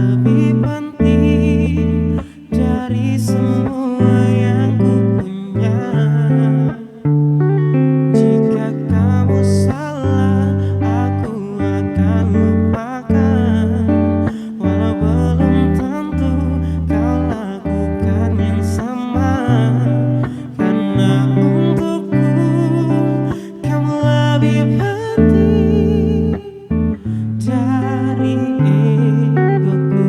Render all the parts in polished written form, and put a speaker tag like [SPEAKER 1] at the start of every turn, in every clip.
[SPEAKER 1] lebih penting dari semua yang ku punya. Jika kamu salah, aku akan lupakan, walau belum tentu kau lakukan yang sama. Karena untukku kamu lebih penting dari egoku.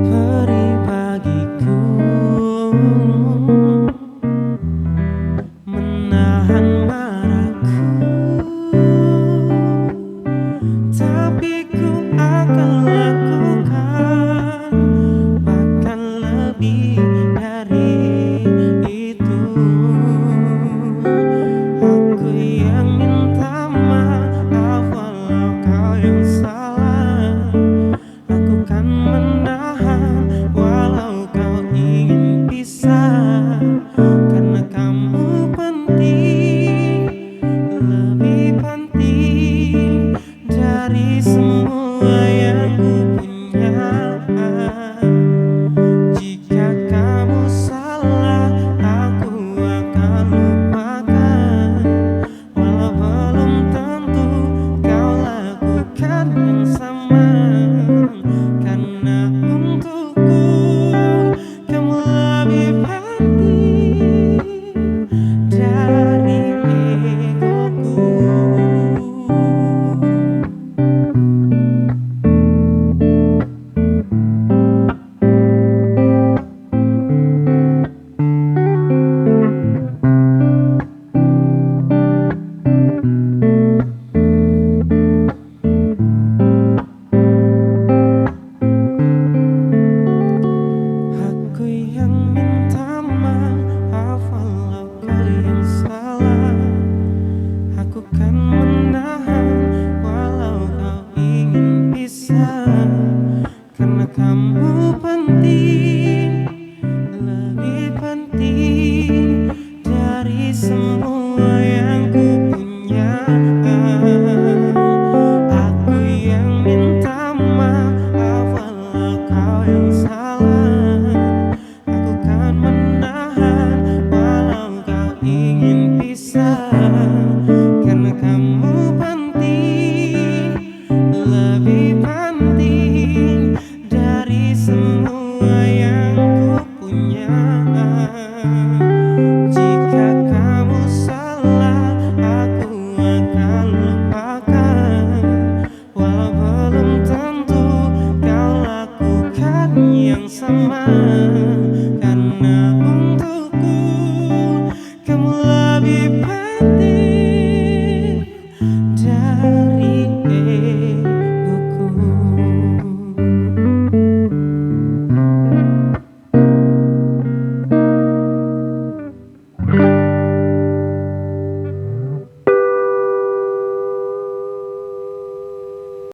[SPEAKER 1] Perih bagiku menahan marahku, tapi ku akan lakukan bahkan lebih dari itu. Aku yang minta maaf walau kau yang salah. Aku kan menahan walau kau ingin pisah, karena kamu penting lebih